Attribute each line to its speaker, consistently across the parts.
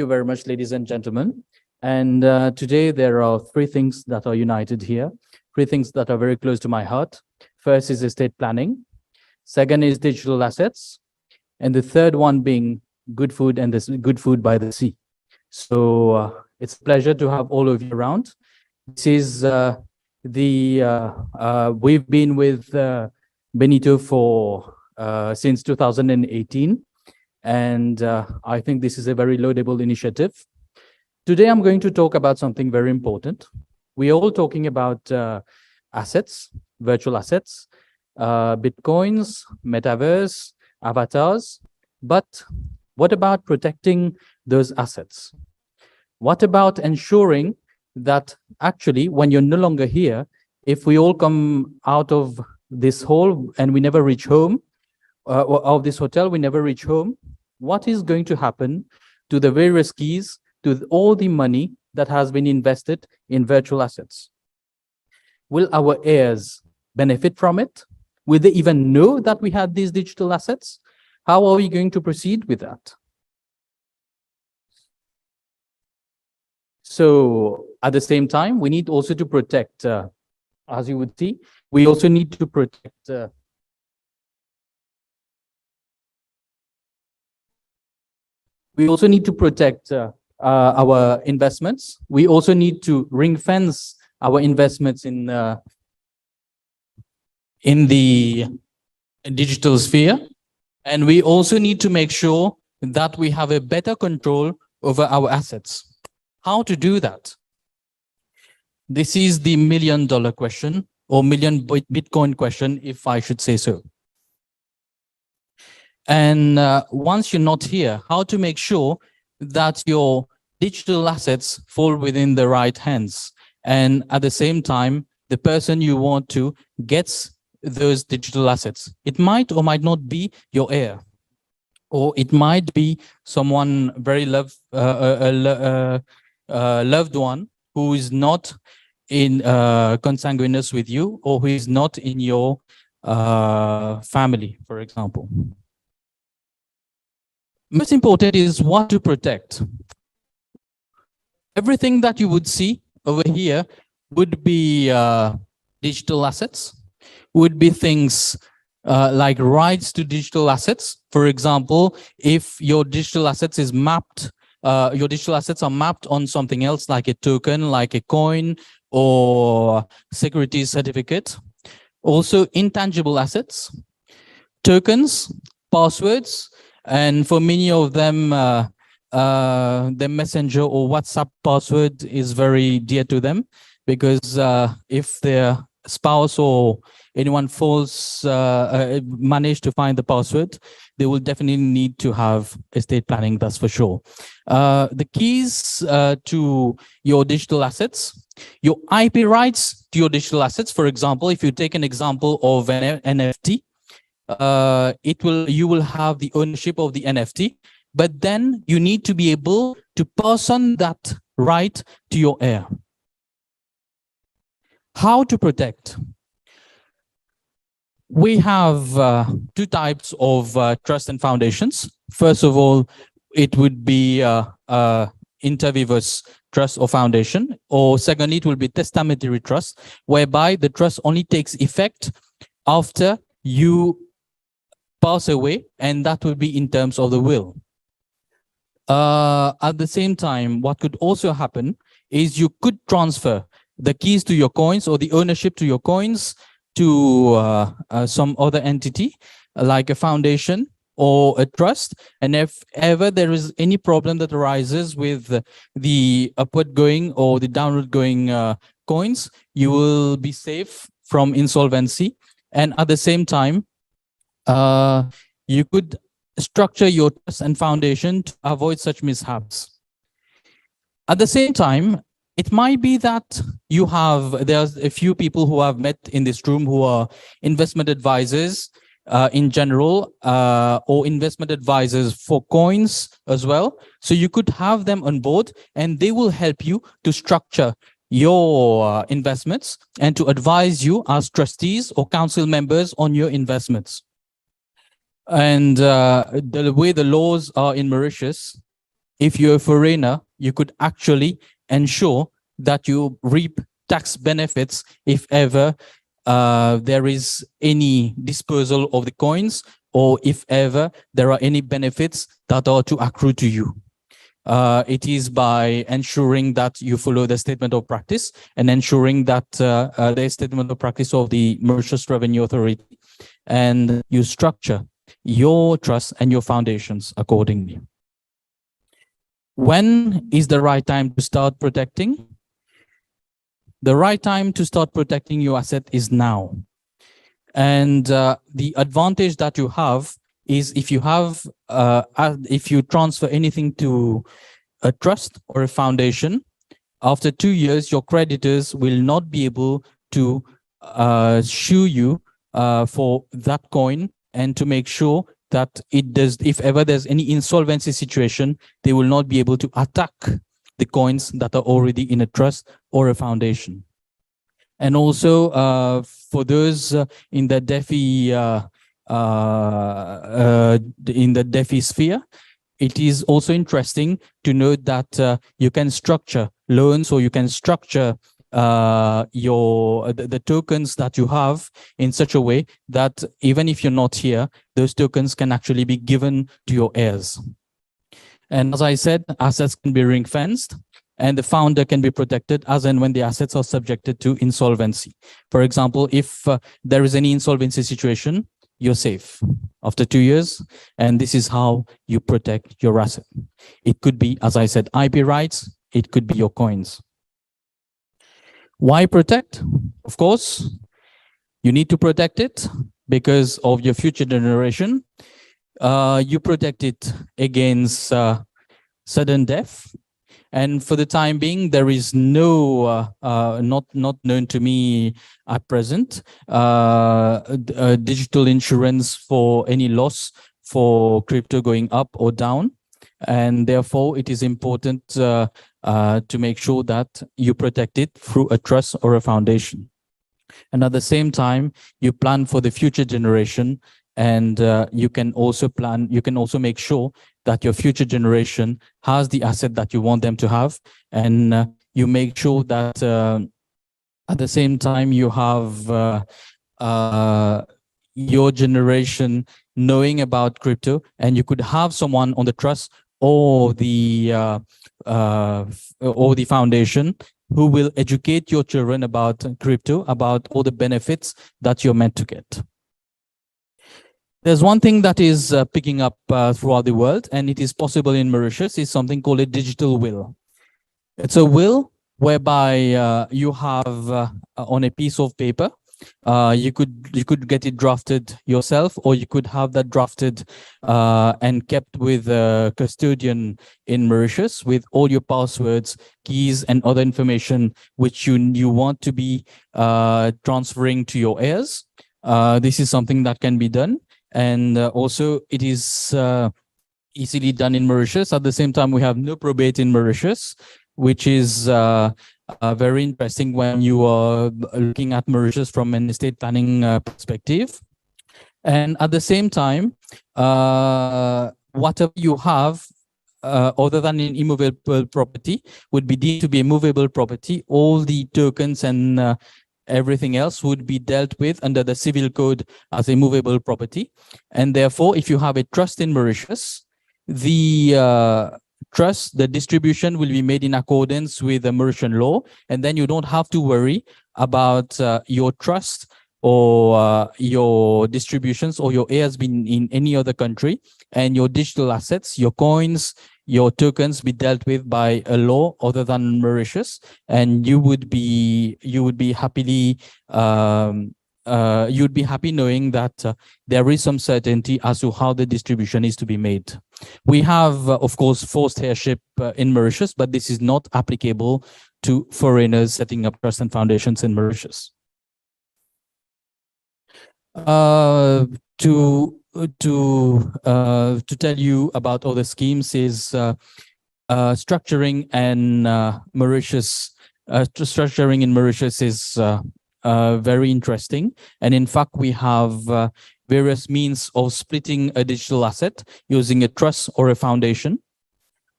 Speaker 1: you very much, ladies and gentlemen. And today there are three things that are united here, three things that are very close to my heart. First is estate planning. Second is digital assets. And the third one being good food and this good food by the sea. So it's a pleasure to have all of you around. This is we've been with Benito for since 2018. And I think this is a very laudable initiative. Today, I'm going to talk about something very important. We're all talking about assets, virtual assets, Bitcoins, metaverse, avatars. But what about protecting those assets? What about ensuring that actually, when you're no longer here, if we all come out of this hall and we never reach home, of this hotel, we never reach home, what is going to happen to the various keys, to all the money that has been invested in virtual assets? Will our heirs benefit from it? Will they even know that we had these digital assets? How are we going to proceed with that? So at the same time, we need also to protect, as you would see, we also need to protect our investments. We also need to ring fence our investments in the digital sphere. And we also need to make sure that we have a better control over our assets. How to do that? This is the $1 million question, or million Bitcoin question, if I should say so. And once you're not here, how to make sure that your digital assets fall within the right hands, and at the same time, the person you want to gets those digital assets. It might or might not be your heir, or it might be someone very loved one who is not in consanguineous with you, or who is not in your family, for example. Most important is what to protect. Everything that you would see over here would be digital assets, would be things like rights to digital assets. For example, if your digital assets is mapped, your digital assets are mapped on something else, like a token, like a coin, or security certificate. Also, intangible assets, tokens, passwords, and for many of them, the Messenger or WhatsApp password is very dear to them, because if their spouse or anyone falls, manage to find the password, they will definitely need to have estate planning, that's for sure. The keys to your digital assets, your IP rights to your digital assets. For example, if you take an example of an NFT, you will have the ownership of the NFT, but then you need to be able to pass on that right to your heir. How to protect? We have two types of trust and foundations. First of all, it would be inter vivos trust or foundation, or secondly, it will be testamentary trust, whereby the trust only takes effect after you pass away, and that will be in terms of the will. At the same time, what could also happen is you could transfer the keys to your coins, or the ownership to your coins, to some other entity, like a foundation or a trust. And if ever there is any problem that arises with the upward going or the downward going coins, you will be safe from insolvency. And at the same time, you could structure your trust and foundation to avoid such mishaps. At the same time, it might be that there's a few people who I've met in this room who are investment advisors in general, or investment advisors for coins as well. So you could have them on board, and they will help you to structure your investments and to advise you as trustees or council members on your investments. And the way the laws are in Mauritius, if you're a foreigner, you could actually ensure that you reap tax benefits if ever there is any disposal of the coins, or if ever there are any benefits that are to accrue to you. It is by ensuring that you follow the statement of practice and ensuring that the statement of practice of the Mauritius Revenue Authority, and you structure your trust and your foundations accordingly. When is the right time to start protecting? The right time to start protecting your asset is now. And the advantage that you have is if you transfer anything to a trust or a foundation, after 2 years, your creditors will not be able to sue you for that coin, and to make sure that it does, if ever there's any insolvency situation, they will not be able to attack the coins that are already in a trust or a foundation. And also for those in the DeFi sphere, it is also interesting to note that you can structure loans, or you can structure the tokens that you have in such a way that even if you're not here, those tokens can actually be given to your heirs. And as I said, assets can be ring-fenced, and the founder can be protected as and when the assets are subjected to insolvency. For example, if there is any insolvency situation, you're safe after 2 years, and this is how you protect your asset. It could be, as I said, IP rights, it could be your coins. Why protect? Of course, you need to protect it because of your future generation. You protect it against sudden death. And for the time being, there is no, not known to me at present, digital insurance for any loss for crypto going up or down. And therefore, it is important to make sure that you protect it through a trust or a foundation. And at the same time, you plan for the future generation, and you can also make sure that your future generation has the asset that you want them to have, and you make sure that at the same time you have your generation knowing about crypto, and you could have someone on the trust or the foundation who will educate your children about crypto, about all the benefits that you're meant to get. There's one thing that is picking up throughout the world, and it is possible in Mauritius, is something called a digital will. It's a will whereby you have on a piece of paper, you could get it drafted yourself, or you could have that drafted and kept with a custodian in Mauritius with all your passwords, keys, and other information which you want to be transferring to your heirs. This is something that can be done. And also it is easily done in Mauritius. At the same time, we have no probate in Mauritius, which is very interesting when you are looking at Mauritius from an estate planning perspective. And at the same time, whatever you have other than an immovable property would be deemed to be a movable property. All the tokens and everything else would be dealt with under the civil code as a movable property. And therefore, if you have a trust in Mauritius, the trust, the distribution will be made in accordance with the Mauritian law. And then you don't have to worry about your trust or your distributions or your heirs being in any other country, and your digital assets, your coins, your tokens be dealt with by a law other than Mauritius, and you would be happy knowing that there is some certainty as to how the distribution is to be made. We have, of course, forced heirship in Mauritius, but this is not applicable to foreigners setting up trusts and foundations in Mauritius. To tell you about other schemes is structuring and Mauritius. Structuring in Mauritius is very interesting, and in fact, we have various means of splitting a digital asset using a trust or a foundation.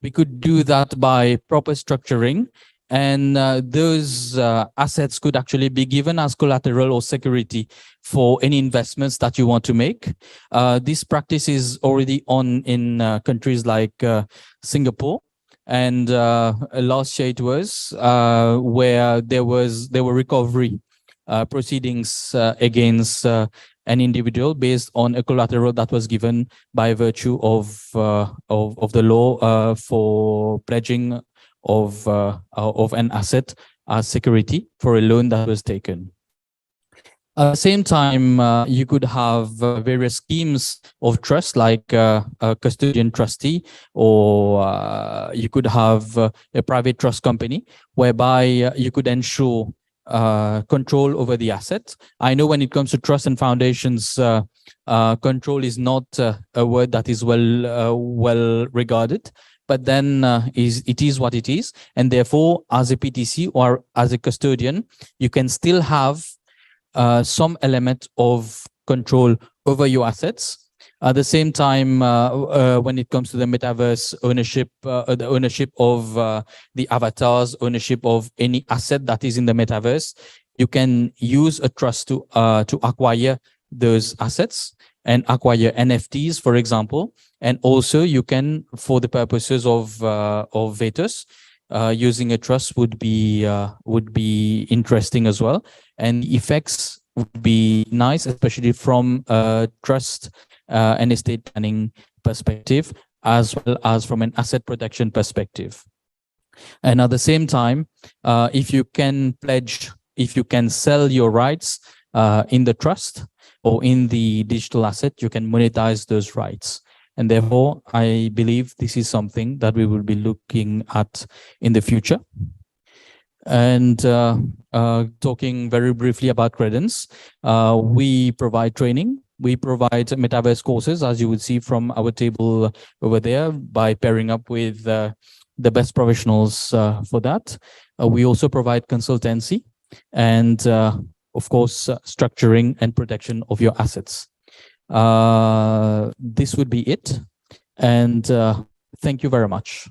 Speaker 1: We could do that by proper structuring, and those assets could actually be given as collateral or security for any investments that you want to make. This practice is already on in countries like Singapore, and last year it was where there were recovery proceedings against an individual based on a collateral that was given by virtue of the law for pledging of an asset as security for a loan that was taken. At the same time, you could have various schemes of trust, like a custodian trustee, or you could have a private trust company, whereby you could ensure control over the asset. I know when it comes to trust and foundations, control is not a word that is well regarded, but then it is what it is, and therefore, as a PTC or as a custodian, you can still have some element of control over your assets. At the same time, when it comes to the metaverse ownership, the ownership of the avatars, ownership of any asset that is in the metaverse, you can use a trust to acquire those assets and acquire NFTs, for example. And also, you can, for the purposes of Vetus, using a trust would be interesting as well, and the effects would be nice, especially from a trust and estate planning perspective, as well as from an asset protection perspective. And at the same time, if you can pledge, if you can sell your rights in the trust or in the digital asset, you can monetize those rights. And therefore, I believe this is something that we will be looking at in the future. And talking very briefly about Kredence, we provide training. We provide metaverse courses, as you would see from our table over there, by pairing up with the best professionals for that. We also provide consultancy and, of course, structuring and protection of your assets. This would be it. And thank you very much.